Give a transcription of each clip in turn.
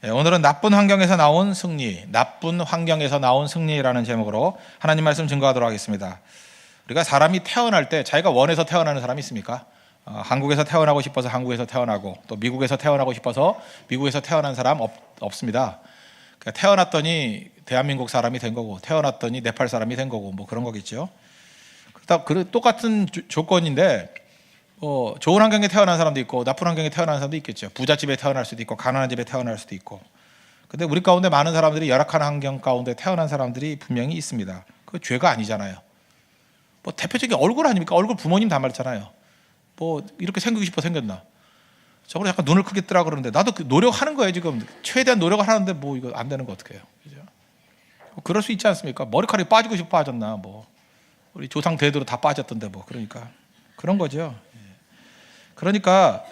오늘은 나쁜 환경에서 나온 승리, 나쁜 환경에서 나온 승리라는 제목으로 하나님 말씀 증거하도록 하겠습니다. 우리가 사람이 태어날 때 자기가 원해서 태어나는 사람이 있습니까? 한국에서 태어나고 싶어서 한국에서 태어나고 또 미국에서 태어나고 싶어서 미국에서 태어난 사람 없습니다. 그러니까 태어났더니 대한민국 사람이 된 거고 태어났더니 네팔 사람이 된 거고 뭐 그런 거겠죠. 똑같은 조건인데 좋은 환경에 태어난 사람도 있고 나쁜 환경에 태어난 사람도 있겠죠. 부잣집에 태어날 수도 있고 가난한 집에 태어날 수도 있고. 근데 우리 가운데 많은 사람들이 열악한 환경 가운데 태어난 사람들이 분명히 있습니다. 그 죄가 아니잖아요. 대표적인 얼굴 아닙니까? 얼굴 부모님 닮았잖아요. 이렇게 생기고 싶어 생겼나? 저걸 약간 눈을 크게 뜨라 그러는데 나도 노력하는 거예요. 지금 최대한 노력을 하는데 이거 안 되는 거 어떡해요? 그죠? 그럴 수 있지 않습니까? 머리카락이 빠지고 싶어 빠졌나? 우리 조상 대대로 다 빠졌던데 그러니까 그런 거죠. 그러니까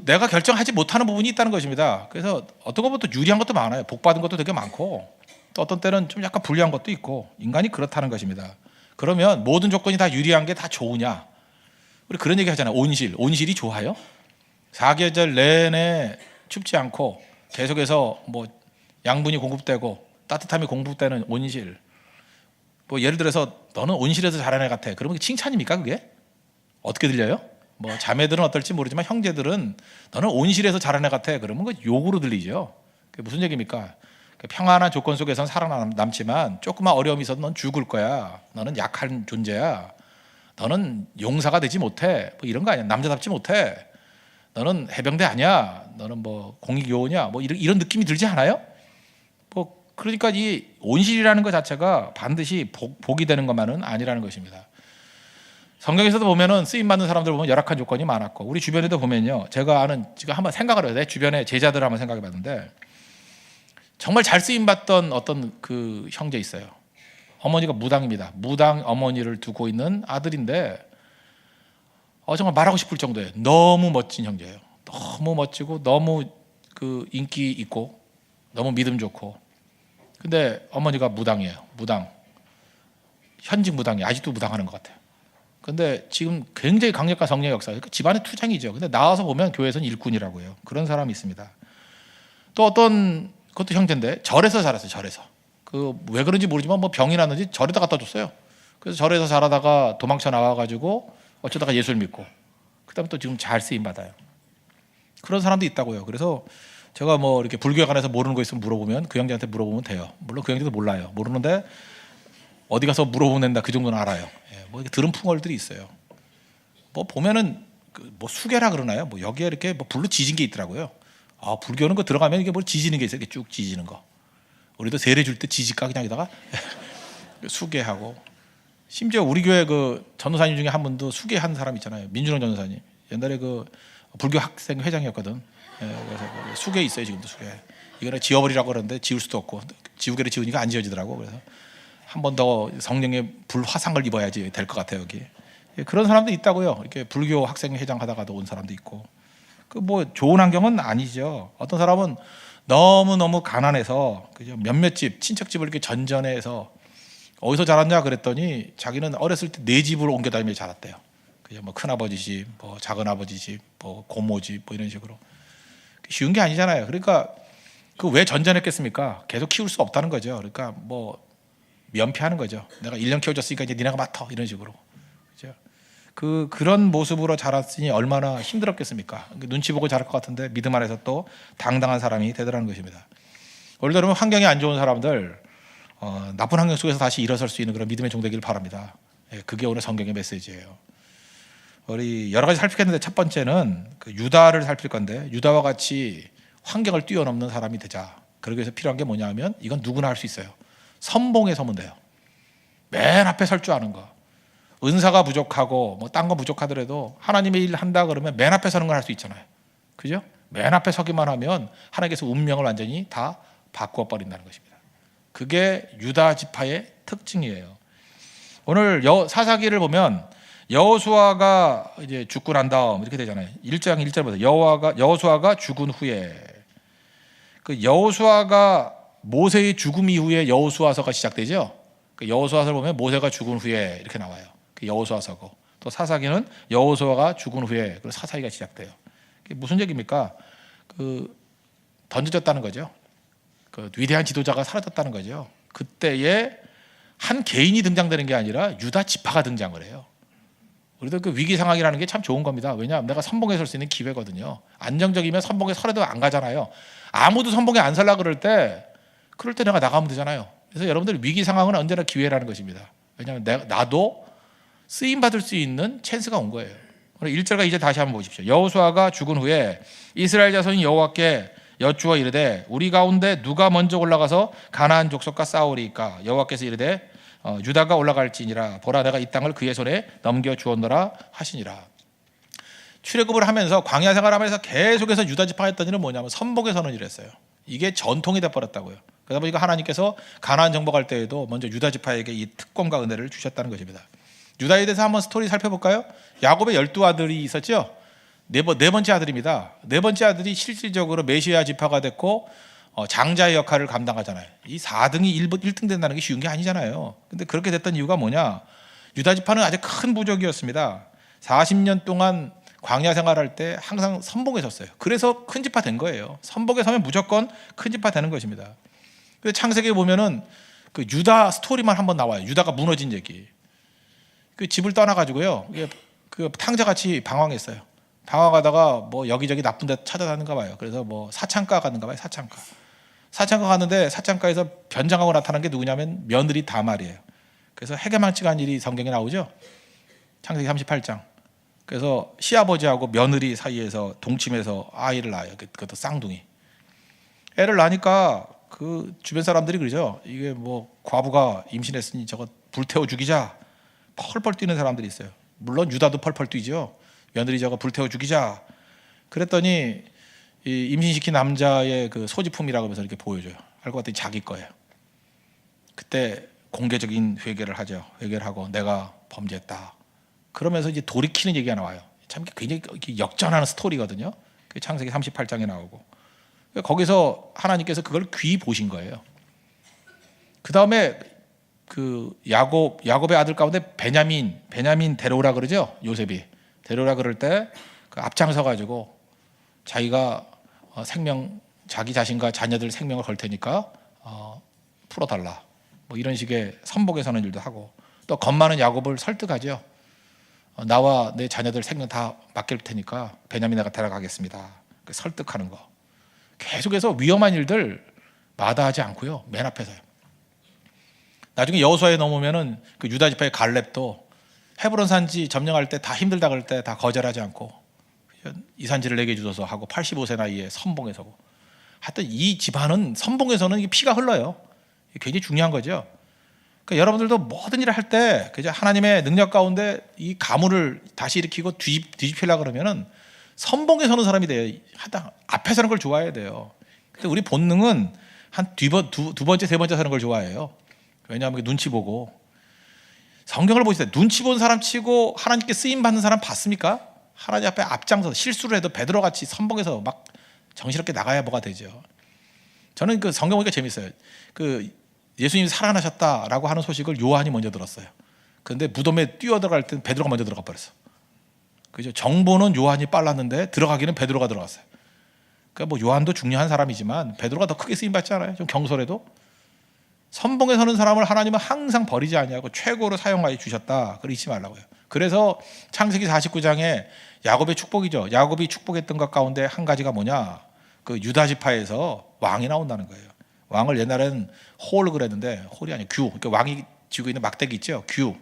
내가 결정하지 못하는 부분이 있다는 것입니다. 그래서 어떤 것보다 유리한 것도 많아요. 복 받은 것도 되게 많고 또 어떤 때는 좀 약간 불리한 것도 있고 인간이 그렇다는 것입니다. 그러면 모든 조건이 다 유리한 게 다 좋으냐? 우리 그런 얘기 하잖아요. 온실이 좋아요? 사계절 내내 춥지 않고 계속해서 양분이 공급되고 따뜻함이 공급되는 온실. 예를 들어서 너는 온실에서 자란 애 같아. 그러면 칭찬입니까 그게? 어떻게 들려요? 자매들은 어떨지 모르지만 형제들은 너는 온실에서 자란 애 같아. 그러면 그 욕으로 들리죠. 그게 무슨 얘기입니까? 평안한 조건 속에서는 살아남지만 조그만 어려움이 있어도 넌 죽을 거야. 너는 약한 존재야. 너는 용사가 되지 못해. 이런 거 아니야. 남자답지 못해. 너는 해병대 아니야. 너는 공익요원이야. 이런 느낌이 들지 않아요? 그러니까 이 온실이라는 것 자체가 반드시 복이 되는 것만은 아니라는 것입니다. 성경에서도 보면은 쓰임 받는 사람들 보면 열악한 조건이 많았고 우리 주변에도 보면요. 제가 아는 지금 한번 생각을 해요. 내 주변에 제자들 한번 생각해 봤는데 정말 잘 쓰임 받던 어떤 그 형제 있어요. 어머니가 무당입니다. 무당 어머니를 두고 있는 아들인데 정말 말하고 싶을 정도예요. 너무 멋진 형제예요. 너무 멋지고 너무 인기 있고 너무 믿음 좋고. 근데 어머니가 무당이에요. 현직 무당이 아직도 무당하는 것 같아요. 근데 지금 굉장히 강력한 성령의 역사, 집안의 투쟁이죠. 근데 나와서 보면 교회에서는 일꾼이라고 해요. 그런 사람이 있습니다. 또 어떤 그것도 형제인데 절에서 자랐어요. 절에서. 왜 그런지 모르지만 병이 났는지 절에다 갖다 줬어요. 그래서 절에서 자라다가 도망쳐 나와가지고 어쩌다가 예수를 믿고 그다음에 또 지금 잘 쓰임 받아요. 그런 사람도 있다고요. 그래서 제가 이렇게 불교에 관해서 모르는 거 있으면 물어보면 그 형제한테 물어보면 돼요. 물론 그 형제도 몰라요. 모르는데 어디 가서 물어보면 된다. 그 정도는 알아요. 이렇게 들은 풍월들이 있어요. 보면은 수계라 그러나요? 여기에 이렇게 불로 지진 게 있더라고요. 불교는 들어가면 이게 지지는 게 있어요. 이렇게 쭉 지지는 거. 우리도 세례 줄 때 지지까 그냥에다가 수계하고 심지어 우리 교회 전도사님 중에 한 분도 수계한 사람 있잖아요. 민준홍 전도사님. 옛날에 불교 학생 회장이었거든. 그래서 수계 있어요. 지금도 수계. 이거는 지워버리라고 그러는데 지울 수도 없고 지우개를 지우니까 안 지워지더라고. 그래서 한 번 더 성령의 불 화상을 입어야지 될 것 같아요. 여기 그런 사람도 있다고요. 이렇게 불교 학생 회장 하다가도 온 사람도 있고. 좋은 환경은 아니죠. 어떤 사람은 너무 가난해서 그죠? 몇몇 집 친척집을 이렇게 전전해서 어디서 자랐냐 그랬더니 자기는 어렸을 때 네 집을 옮겨 다니며 자랐대요. 그죠? 큰아버지 집, 작은아버지 집, 고모 집 이런 식으로. 쉬운 게 아니잖아요. 그러니까 왜 전전했겠습니까? 계속 키울 수 없다는 거죠. 그러니까 면피하는 거죠. 내가 1년 키워줬으니까 이제 니네가 맡아 이런 식으로. 그죠? 그런 모습으로 자랐으니 얼마나 힘들었겠습니까? 눈치 보고 자랄 것 같은데 믿음 안에서 또 당당한 사람이 되더라는 것입니다. 예를 들면 환경이 안 좋은 사람들 나쁜 환경 속에서 다시 일어설 수 있는 그런 믿음의 종 되기를 바랍니다. 그게 오늘 성경의 메시지예요. 우리 여러 가지 살피겠는데 첫 번째는 유다를 살필 건데 유다와 같이 환경을 뛰어넘는 사람이 되자. 그러기 위해서 필요한 게 뭐냐면 이건 누구나 할 수 있어요. 선봉에 서면 돼요. 맨 앞에 설 줄 아는 거. 은사가 부족하고 딴 거 부족하더라도 하나님의 일 한다 그러면 맨 앞에 서는 걸 할 수 있잖아요. 그죠? 맨 앞에 서기만 하면 하나님께서 운명을 완전히 다 바꾸어 버린다는 것입니다. 그게 유다 지파의 특징이에요. 오늘 사사기를 보면 여호수아가 이제 죽고 난 다음 이렇게 되잖아요. 1장 1절부터 여호수아가 죽은 후에 여호수아가 모세의 죽음 이후에 여호수아서가 시작되죠. 여호수아서를 보면 모세가 죽은 후에 이렇게 나와요. 여호수아서고 또 사사기는 여호수아가 죽은 후에 사사기가 시작돼요. 그게 무슨 얘기입니까? 던져졌다는 거죠. 그 위대한 지도자가 사라졌다는 거죠. 그때에 한 개인이 등장되는 게 아니라 유다 지파가 등장을 해요. 우리도 그 위기 상황이라는 게 참 좋은 겁니다. 왜냐하면 내가 선봉에 설 수 있는 기회거든요. 안정적이면 선봉에 설해도 안 가잖아요. 아무도 선봉에 안 설라 그럴 때 내가 나가면 되잖아요. 그래서 여러분들 위기 상황은 언제나 기회라는 것입니다. 왜냐하면 나도 쓰임 받을 수 있는 찬스가 온 거예요. 1절과 2절 다시 한번 보십시오. 여호수아가 죽은 후에 이스라엘 자손이 여호와께 여쭈어 이르되 우리 가운데 누가 먼저 올라가서 가나안 족속과 싸우리이까. 여호와께서 이르되 유다가 올라갈지니라. 보라 내가 이 땅을 그의 손에 넘겨 주었노라 하시니라. 출애굽을 하면서 광야 생활하면서 계속해서 유다 지파가 했던 일은 뭐냐면 선봉에 서는 일을 했어요. 이게 전통이 돼버렸다고요. 그러다 보니까 하나님께서 가나안 정복할 때에도 먼저 유다 지파에게 이 특권과 은혜를 주셨다는 것입니다. 유다에 대해서 한번 스토리 살펴볼까요? 야곱의 12아들이 있었죠. 네 번째 아들입니다. 네 번째 아들이 실질적으로 메시아 지파가 됐고 장자의 역할을 감당하잖아요. 이 4등이 1등 된다는 게 쉬운 게 아니잖아요. 근데 그렇게 됐던 이유가 뭐냐? 유다 지파는 아주 큰 부족이었습니다. 40년 동안 광야 생활할 때 항상 선봉에 섰어요. 그래서 큰 지파 된 거예요. 선봉에 서면 무조건 큰 지파 되는 것입니다. 근데 창세기에 보면은 그 유다 스토리만 한번 나와요. 유다가 무너진 얘기. 그 집을 떠나가지고요. 그 탕자같이 방황했어요. 방황하다가 뭐 여기저기 나쁜 데 찾아다니는가 봐요. 그래서 뭐 사창가 갔는가 봐요. 사창가 갔는데 사창가에서 변장하고 나타난 게 누구냐면 며느리 다말이에요. 그래서 해괴망측한 일이 성경에 나오죠. 창세기 38장. 그래서 시아버지하고 며느리 사이에서 동침해서 아이를 낳아요. 그것도 쌍둥이. 애를 낳으니까 그 주변 사람들이 그러죠. 이게 뭐 과부가 임신했으니 저거 불태워 죽이자. 펄펄 뛰는 사람들이 있어요. 물론 유다도 펄펄 뛰죠. 며느리 저거 불태워 죽이자. 그랬더니 이 임신시킨 남자의 그 소지품이라고 하면서 이렇게 보여줘요. 알고 봤더니 자기 거예요. 그때 공개적인 회개를 하죠. 회개를 하고 내가 범죄했다. 그러면서 이제 돌이키는 얘기가 나와요. 참 굉장히 역전하는 스토리거든요. 그 창세기 38장에 나오고. 거기서 하나님께서 그걸 귀 보신 거예요. 그 다음에 그 야곱의 아들 가운데 베냐민 데려오라 그러죠. 요셉이 데려오라 그럴 때 그 앞장서 가지고 자기가 자기 자신과 자녀들 생명을 걸 테니까 풀어달라. 뭐 이런 식의 선복에 서는 일도 하고 또 겁 많은 야곱을 설득하죠. 나와 내 자녀들 생명 다 맡길 테니까 베냐민 내가 데려가겠습니다. 설득하는 거. 계속해서 위험한 일들 마다하지 않고요. 맨 앞에서요. 나중에 여호수아에 넘으면은 그 유다 지파의 갈렙도 헤브론 산지 점령할 때 다 힘들다 그럴 때 다 거절하지 않고 이 산지를 내게 주소서 하고 85세 나이에 선봉에 서고. 하여튼 이 집안은 선봉에서는 피가 흘러요. 굉장히 중요한 거죠. 그러니까 여러분들도 모든 일을 할 때 하나님의 능력 가운데 이 가문을 다시 일으키고 뒤집히려고 그러면은 선봉에 서는 사람이 돼요. 앞에 서는 걸 좋아해야 돼요. 근데 우리 본능은 한 두 번째, 세 번째 서는 걸 좋아해요. 왜냐하면 눈치 보고. 성경을 보실 때 눈치 본 사람 치고 하나님께 쓰임 받는 사람 봤습니까? 하나님 앞에 앞장서 실수를 해도 베드로같이 선봉에서 막 정신없게 나가야 뭐가 되죠. 저는 그 성경 보니까 재밌어요. 그 예수님이 살아나셨다라고 하는 소식을 요한이 먼저 들었어요. 그런데 무덤에 뛰어들어갈 때는 베드로가 먼저 들어가 버렸어. 그죠? 정보는 요한이 빨랐는데 들어가기는 베드로가 들어갔어요. 그러니까 뭐 요한도 중요한 사람이지만 베드로가 더 크게 쓰임 받지 않아요? 좀 경솔해도. 선봉에 서는 사람을 하나님은 항상 버리지 아니하고 최고로 사용하여 주셨다. 그걸 잊지 말라고요. 그래서 창세기 49장에 야곱의 축복이죠. 야곱이 축복했던 것 가운데 한 가지가 뭐냐? 그 유다 지파에서 왕이 나온다는 거예요. 왕을 옛날에는 홀 그랬는데 홀이 아니고 규. 그러니까 왕이 쥐고 있는 막대기 있죠. 규.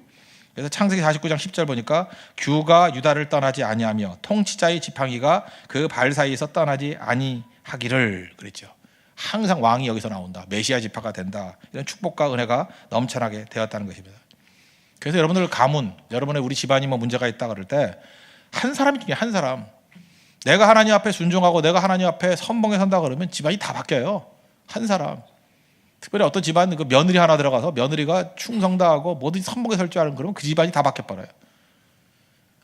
그래서 창세기 49장 10절 보니까 규가 유다를 떠나지 아니하며 통치자의 지팡이가 그 발 사이에서 떠나지 아니하기를 그랬죠. 항상 왕이 여기서 나온다. 메시아 지파가 된다. 이런 축복과 은혜가 넘쳐나게 되었다는 것입니다. 그래서 여러분들 가문, 여러분의 우리 집안이 뭐 문제가 있다 그럴 때 한 사람이 중에 한 사람. 내가 하나님 앞에 순종하고 내가 하나님 앞에 선봉에 선다 그러면 집안이 다 바뀌어요. 한 사람. 특별히 어떤 집안 그 며느리 하나 들어가서 며느리가 충성다하고 뭐든지 선봉에 설 줄 아는 그러면 그 집안이 다 바뀌어버려요.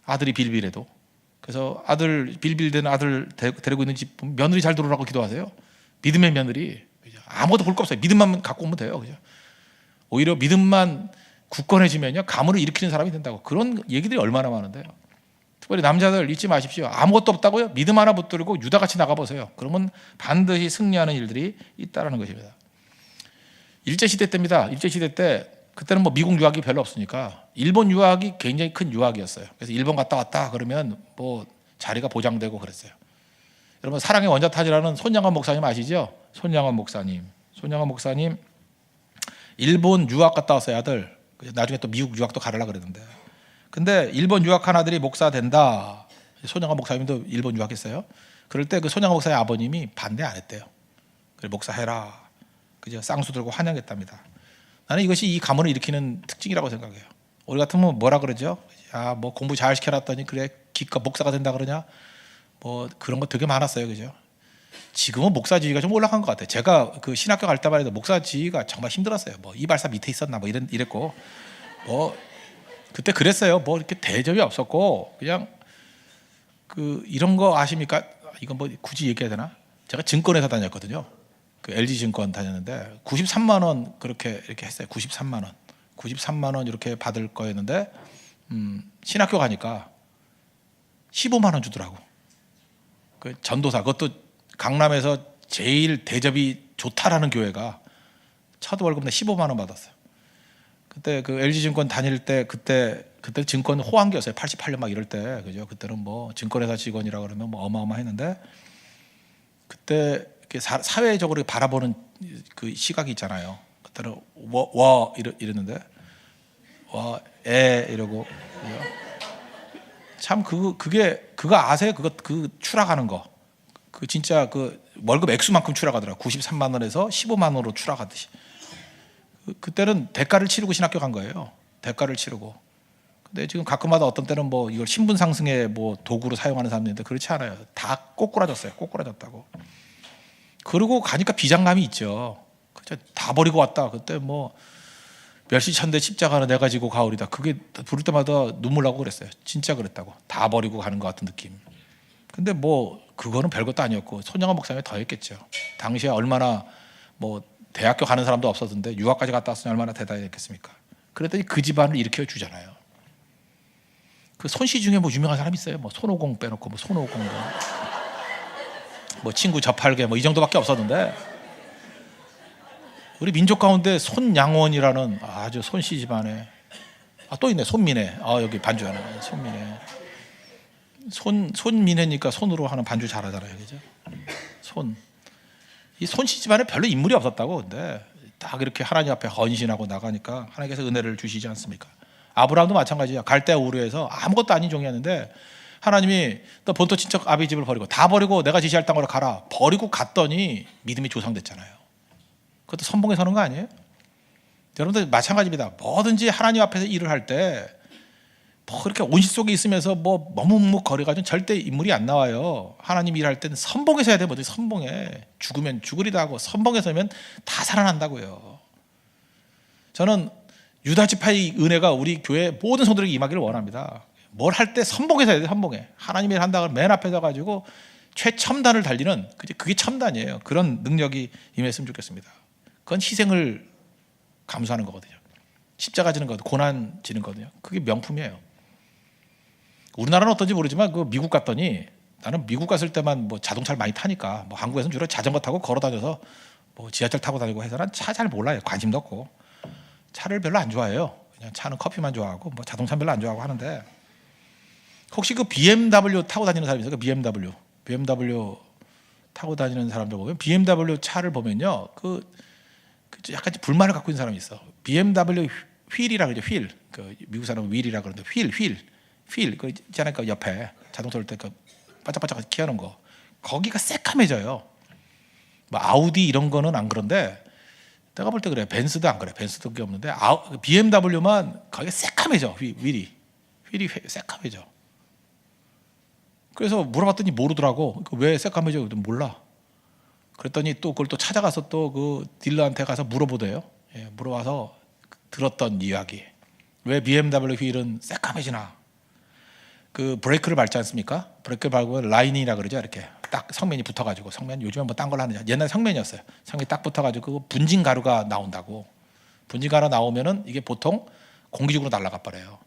아들이 빌빌해도. 그래서 빌빌대는 아들 데리고 있는 집 며느리 잘 들어오라고 기도하세요. 믿음의 며느리. 아무것도 볼 거 없어요. 믿음만 갖고 오면 돼요. 그죠? 오히려 믿음만 굳건해지면요 가문을 일으키는 사람이 된다고. 그런 얘기들이 얼마나 많은데요. 특별히 남자들 잊지 마십시오. 아무것도 없다고요? 믿음 하나 붙들고 유다같이 나가보세요. 그러면 반드시 승리하는 일들이 있다는 것입니다. 일제시대 때입니다. 일제시대 때 그때는 뭐 미국 유학이 별로 없으니까 일본 유학이 굉장히 큰 유학이었어요. 그래서 일본 갔다 왔다 그러면 뭐 자리가 보장되고 그랬어요. 여러분 사랑의 원자탄이라는 손양원 목사님 아시죠? 손양원 목사님 일본 유학 갔다 왔어요. 아들. 나중에 또 미국 유학도 가려고 그랬는데 근데 일본 유학한 아들이 목사 된다. 손양원 목사님도 일본 유학했어요. 그럴 때 그 손양원 목사의 아버님이 반대 안 했대요. 그래 목사해라. 그죠? 쌍수 들고 환영했답니다. 나는 이것이 이 가문을 일으키는 특징이라고 생각해요. 우리 같으면 뭐라 그러죠? 야, 뭐 공부 잘 시켜놨더니 그래 기껏 목사가 된다 그러냐? 뭐 그런 거 되게 많았어요, 그죠? 지금은 목사 지위가 좀 올라간 것 같아요. 제가 그 신학교 갈 때만 해도 목사 지위가 정말 힘들었어요. 뭐 이발사 밑에 있었나 뭐 이랬고 뭐 그때 그랬어요. 뭐 이렇게 대접이 없었고 그냥 그 이런 거 아십니까? 이건 뭐 굳이 얘기해야 되나? 제가 증권회사 다녔거든요. 그 LG 증권 다녔는데 93만 원 그렇게 이렇게 했어요. 93만 원 이렇게 받을 거였는데 신학교 가니까 15만 원 주더라고. 그 전도사 그것도 강남에서 제일 대접이 좋다라는 교회가 첫 월급 내 15만 원 받았어요. 그때 그 LG 증권 다닐 때 그때 증권 호황기였어요. 88년 막 이럴 때 그죠? 그때는 뭐 증권회사 직원이라 그러면 뭐 어마어마했는데 그때 이렇게 사회적으로 바라보는 그 시각이 있잖아요. 그때는 이랬는데 이러고 참 그거 아세요? 그 추락하는 거. 그 진짜 그 월급 액수만큼 추락하더라고. 93만 원에서 15만 원으로 추락하듯이. 그때는 대가를 치르고 신학교 간 거예요. 대가를 치르고. 근데 지금 가끔마다 어떤 때는 뭐 이걸 신분 상승의 뭐 도구로 사용하는 사람들인데 그렇지 않아요. 다 꼬꾸라졌어요. 꼬꾸라졌다고. 그러고 가니까 비장감이 있죠. 그죠? 다 버리고 왔다. 그때 뭐 멸시천대 십자가는 내가 지고 가오리다. 그게 부를 때마다 눈물 나고 그랬어요. 진짜 그랬다고. 다 버리고 가는 것 같은 느낌. 근데 뭐 그거는 별것도 아니었고 손양원 목사님이 더 했겠죠. 당시에 얼마나 뭐 대학교 가는 사람도 없었는데 유학까지 갔다 왔으니 얼마나 대단했겠습니까? 그랬더니 그 집안을 일으켜 주잖아요. 그 손씨 중에 뭐 유명한 사람 있어요? 뭐 손오공 빼놓고 뭐 손오공 뭐 친구 저팔계 뭐 이 정도밖에 없었는데 우리 민족 가운데 손양원이라는 아주 손씨 집안에 또 있네 손민혜 여기 반주하는 손민혜 손민혜니까 손으로 하는 반주 잘하잖아요, 그죠? 이 손씨 집안에 별로 인물이 없었다고. 근데 딱 이렇게 하나님 앞에 헌신하고 나가니까 하나님께서 은혜를 주시지 않습니까? 아브라함도 마찬가지야. 갈대아 우르에서 아무것도 아닌 종이었는데 하나님이 또 본토 친척 아비 집을 버리고 다 버리고 내가 지시할 땅으로 가라. 버리고 갔더니 믿음이 조상됐잖아요. 그것도 선봉에 서는 거 아니에요? 여러분들 마찬가지입니다. 뭐든지 하나님 앞에서 일을 할 때 뭐 그렇게 온실 속에 있으면서 뭐 머뭇거려가지고 절대 인물이 안 나와요. 하나님 일할 때는 선봉에서 해야 돼요. 뭐든지 선봉에. 죽으면 죽으리다 하고 선봉에서 하면 다 살아난다고요. 저는 유다 지파의 은혜가 우리 교회 모든 성도들에게 임하기를 원합니다. 뭘 할 때 선봉에서 해야 돼요. 선봉에. 하나님 일 한다고 맨 앞에 서가지고 최첨단을 달리는 그게 첨단이에요. 그런 능력이 임했으면 좋겠습니다. 그건 희생을 감수하는 거거든요. 십자가 지는 거거든요. 고난 지는 거거든요. 그게 명품이에요. 우리나라는 어떤지 모르지만 그 미국 갔더니 나는 미국 갔을 때만 뭐 자동차를 많이 타니까 뭐 한국에서는 주로 자전거 타고 걸어 다녀서 뭐 지하철 타고 다니고 해서 난 차 잘 몰라요. 관심도 없고 차를 별로 안 좋아해요. 그냥 차는 커피만 좋아하고 뭐 자동차 별로 안 좋아하고 하는데 혹시 그 BMW 타고 다니는 사람이 있어요? 그 BMW 타고 다니는 사람들 보면 BMW 차를 보면요 그 약간 불만을 갖고 있는 사람이 있어. BMW 휠이라 그러죠. 휠. 그 미국 사람은 휠이라 그러는데 휠 그 있잖아요. 그 옆에 자동차 올 때 그 반짝반짝 키우는 거. 거기가 새카매져요. 뭐 아우디 이런 거는 안 그런데 내가 볼 때 그래. 벤츠도 안 그래. 벤츠도 그게 없는데 BMW만 거기가 새카매져. 휠이 새카매져. 그래서 물어봤더니 모르더라고. 왜 새카매져? 그랬더니 몰라. 그랬더니 또 그걸 또 찾아가서 또 그 딜러한테 가서 물어보대요. 물어봐서 들었던 이야기. 왜 BMW 휠은 새까매지나? 그 브레이크를 밟지 않습니까? 브레이크를 밟으면 라인이라 그러죠. 이렇게 딱 성면이 붙어가지고 성면 요즘에 뭐 딴 걸로 하느냐? 옛날 성면이었어요. 성면이 딱 붙어가지고 분진 가루가 나온다고. 분진 가루 나오면은 이게 보통 공기 중으로 날아가 버려요.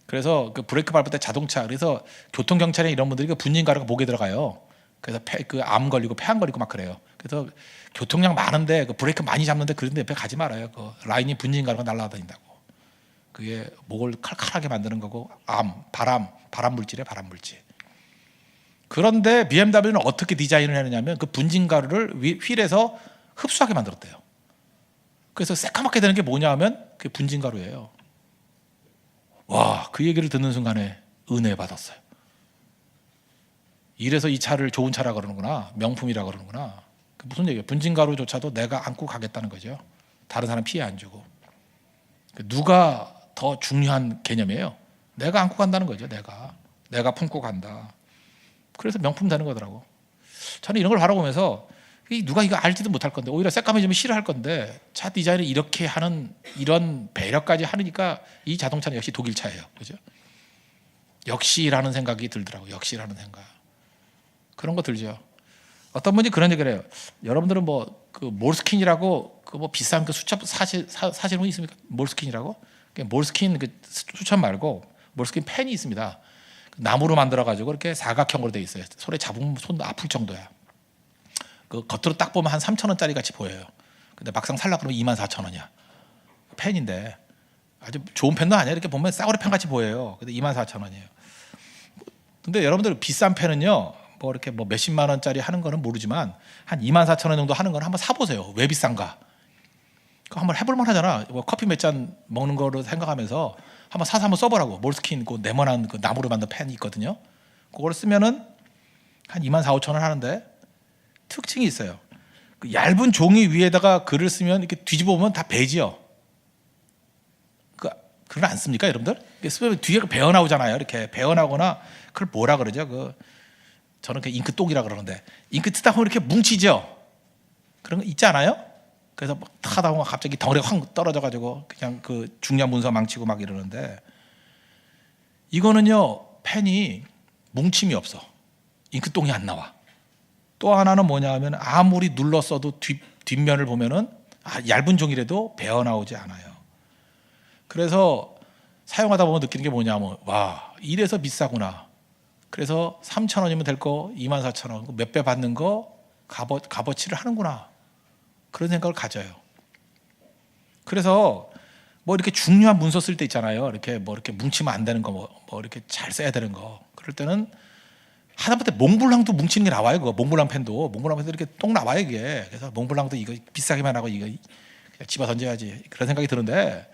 그래서 그 브레이크 밟을 때 자동차, 그래서 교통 경찰에 이런 분들이 그 분진가루가 목에 들어가요. 그래서 그 암 걸리고 폐암 걸리고 막 그래요. 그래서 교통량 많은데 그 브레이크 많이 잡는데 그런 데 옆에 가지 말아요. 그 라인이 분진가루가 날아다닌다고. 그게 목을 칼칼하게 만드는 거고, 바람 물질이에요, 바람 물질. 그런데 BMW는 어떻게 디자인을 했느냐면 그 분진가루를 휠에서 흡수하게 만들었대요. 그래서 새까맣게 되는 게 뭐냐 하면 그게 분진가루예요. 와, 그 얘기를 듣는 순간에 은혜 받았어요. 이래서 이 차를 좋은 차라 그러는구나, 명품이라 그러는구나. 무슨 얘기예요? 분진가루조차도 내가 안고 가겠다는 거죠. 다른 사람 피해 안 주고. 누가 더 중요한 개념이에요? 내가 안고 간다는 거죠. 내가 품고 간다. 그래서 명품 되는 거더라고. 저는 이런 걸 바라보면서 누가 이거 알지도 못할 건데, 오히려 새까매지면 싫어할 건데, 차 디자인을 이렇게 하는 이런 배려까지 하니까 이 자동차는 역시 독일 차예요. 그죠? 역시라는 생각이 들더라고요. 역시라는 생각. 그런 거 들죠. 어떤 분이 그런 얘기를 해요. 여러분들은 뭐 그 몰스킨이라고 그 뭐 비싼 그 수첩 사시는 분 있습니까? 몰스킨이라고? 몰스킨 그 수첩 말고 몰스킨 펜이 있습니다. 나무로 만들어 가지고 이렇게 사각형으로 돼 있어요. 손에 잡으면 손 아플 정도야. 그 겉으로 딱 보면 한 3,000원짜리 같이 보여요. 근데 막상 살라 그러면 24,000원이야. 펜인데 아주 좋은 펜도 아니야. 이렇게 보면 싸구려 펜 같이 보여요. 근데 24,000원이에요. 근데 여러분들 비싼 펜은요, 뭐 이렇게 뭐 몇십만 원짜리 하는 거는 모르지만 한 24,000원 정도 하는 건 한번 사보세요. 왜 비싼가? 그거 한번 해볼만 하잖아. 뭐 커피 몇 잔 먹는 거로 생각하면서 한번 사서 한번 써보라고. 몰스킨 그 네모난 그 나무로 만든 펜이 있거든요. 그걸 쓰면은 한 24,000~25,000원 하는데 특징이 있어요. 그 얇은 종이 위에다가 글을 쓰면 이렇게 뒤집어 보면 다 베지요. 그걸 안 씁니까, 여러분들? 쓰면 뒤에 베어 나오잖아요. 이렇게 베어 나거나 그걸 뭐라 그러죠? 저는 그 잉크똥이라 그러는데, 잉크 트다 보면 이렇게 뭉치죠. 그런 거 있지 않아요? 그래서 막 하다 보면 갑자기 덩어리가 확 떨어져가지고 그냥 그 중요한 문서 망치고 막 이러는데, 이거는요 펜이 뭉침이 없어. 잉크똥이 안 나와. 또 하나는 뭐냐 하면 아무리 눌렀어도 뒷면을 보면은 얇은 종이라도 베어 나오지 않아요. 그래서 사용하다 보면 느끼는 게 뭐냐면, 와, 이래서 비싸구나. 그래서 3,000원이면 될 거 24,000원, 몇 배 받는 거 값어치를 하는구나. 그런 생각을 가져요. 그래서 뭐 이렇게 중요한 문서 쓸 때 있잖아요. 이렇게 뭐 이렇게 뭉치면 안 되는 거, 뭐 이렇게 잘 써야 되는 거. 그럴 때는 하다못해 몽블랑도 뭉치는 게 나와요. 그거 몽블랑 펜도 이렇게 똥 나와요 이게. 그래서 몽블랑도 이거 비싸기만 하고 이거 그냥 집어 던져야지, 그런 생각이 드는데,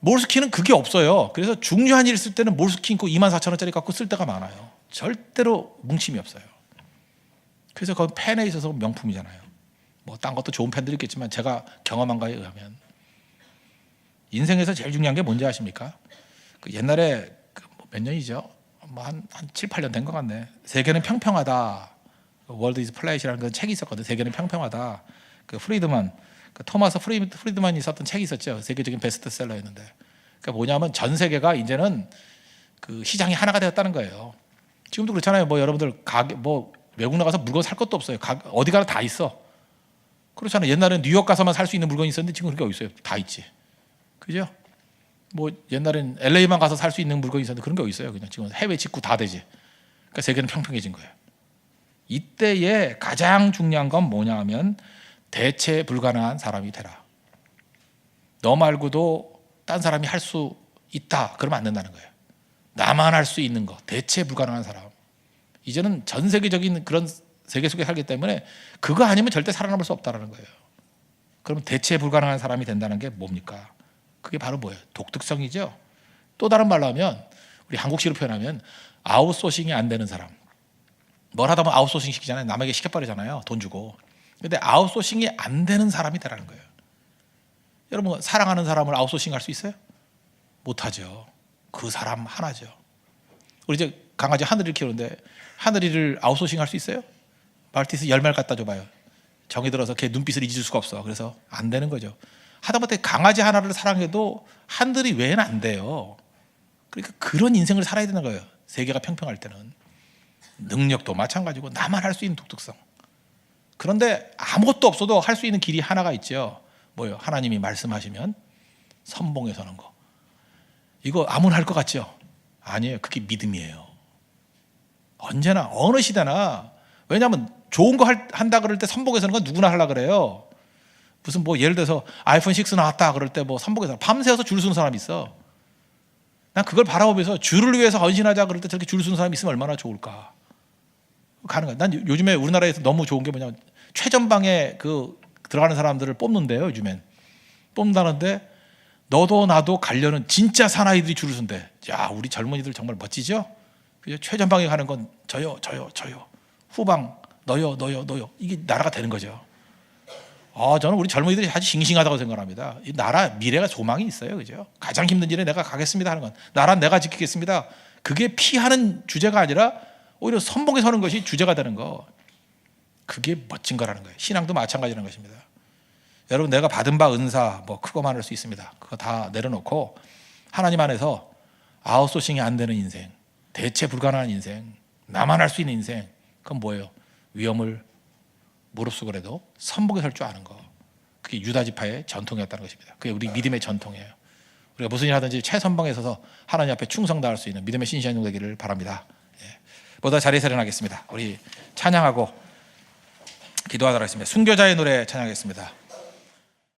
몰스킨은 그게 없어요. 그래서 중요한 일 쓸 때는 몰스킨 그 24,000원짜리 갖고 쓸 때가 많아요. 절대로 뭉침이 없어요. 그래서 그 펜에 있어서 명품이잖아요. 뭐 딴 것도 좋은 펜들이 있겠지만 제가 경험한 거에 의하면 인생에서 제일 중요한 게 뭔지 아십니까? 그 옛날에 몇 년이죠? 뭐 한 7, 8년 된 것 같네. 세계는 평평하다. 월드 이즈 플랫이라는 그 책이 있었거든. 세계는 평평하다. 그 프리드만, 그 토마스 프리드만이 썼던 책이 있었죠. 세계적인 베스트셀러였는데. 그러니까 뭐냐면 전 세계가 이제는 그 시장이 하나가 되었다는 거예요. 지금도 그렇잖아요. 뭐 여러분들 가게 뭐 외국 나가서 물건 살 것도 없어요. 어디 가나 다 있어. 그렇잖아요. 옛날에는 뉴욕 가서만 살 수 있는 물건이 있었는데 지금 그게 어디 있어요? 다 있지. 그죠? 뭐 옛날엔 LA만 가서 살 수 있는 물건이 있었는데 그런 게 어디 있어요? 그냥 지금 해외 직구 다 되지. 그러니까 세계는 평평해진 거예요. 이때에 가장 중요한 건 뭐냐 하면 대체 불가능한 사람이 되라. 너 말고도 딴 사람이 할 수 있다. 그러면 안 된다는 거예요. 나만 할 수 있는 거, 대체 불가능한 사람. 이제는 전 세계적인 그런 세계 속에 살기 때문에 그거 아니면 절대 살아남을 수 없다는 거예요. 그럼 대체 불가능한 사람이 된다는 게 뭡니까? 그게 바로 뭐예요? 독특성이죠. 또 다른 말로 하면, 우리 한국식으로 표현하면 아웃소싱이 안 되는 사람. 뭘 하다 보면 아웃소싱 시키잖아요. 남에게 시켜버리잖아요. 돈 주고. 근데 아웃소싱이 안 되는 사람이 되라는 거예요. 여러분, 사랑하는 사람을 아웃소싱 할 수 있어요? 못하죠. 그 사람 하나죠. 우리 이제 강아지 하늘이를 키우는데 하늘이를 아웃소싱 할 수 있어요? 말티즈 10마리 갖다 줘봐요. 정이 들어서 걔 눈빛을 잊을 수가 없어. 그래서 안 되는 거죠. 하다못해 강아지 하나를 사랑해도 하늘이 외에는 안 돼요. 그러니까 그런 인생을 살아야 되는 거예요. 세계가 평평할 때는. 능력도 마찬가지고 나만 할 수 있는 독특성. 그런데 아무것도 없어도 할 수 있는 길이 하나가 있죠. 뭐요? 하나님이 말씀하시면 선봉에 서는 거. 이거 아무나 할 것 같죠? 아니에요. 그게 믿음이에요. 언제나 어느 시대나. 왜냐하면 좋은 거 한다 그럴 때 선복에서는 건 누구나 하려 그래요. 무슨 뭐 예를 들어서 아이폰 6 나왔다 그럴 때 뭐 선복에서 밤새워서 줄 서는 사람이 있어. 난 그걸 바라보면서 주를 위해서 헌신하자 그럴 때 저렇게 줄 서는 사람이 있으면 얼마나 좋을까. 가는 거야. 난 요즘에 우리나라에서 너무 좋은 게 뭐냐면 최전방에 그 들어가는 사람들을 뽑는데요. 요즘엔 뽑는다는데 너도 나도 가려는 진짜 사나이들이 줄을 선대. 야, 우리 젊은이들 정말 멋지죠? 최전방에 가는 건 저요. 후방 너요. 이게 나라가 되는 거죠. 저는 우리 젊은이들이 아주 싱싱하다고 생각합니다. 이 나라 미래가 소망이 있어요. 그죠? 가장 힘든 일에 내가 가겠습니다 하는 건 나라는 내가 지키겠습니다. 그게 피하는 주제가 아니라 오히려 선봉에 서는 것이 주제가 되는 거. 그게 멋진 거라는 거예요. 신앙도 마찬가지라는 것입니다. 여러분, 내가 받은 바 은사 뭐 크고 많을 수 있습니다. 그거 다 내려놓고 하나님 안에서 아웃소싱이 안 되는 인생, 대체 불가능한 인생, 나만 할 수 있는 인생, 그건 뭐예요? 위험을 무릅쓰고라도 선봉에 설 줄 아는 거. 그게 유다 지파의 전통이었다는 것입니다. 그게 우리 믿음의 전통이에요. 우리가 무슨 일 하든지 최선봉에 서서 하나님 앞에 충성 다할 수 있는 믿음의 신실한 되기를 바랍니다. 모두 자리에서 일어나겠습니다. 우리 찬양하고 기도하도록 하겠습니다. 순교자의 노래 찬양하겠습니다.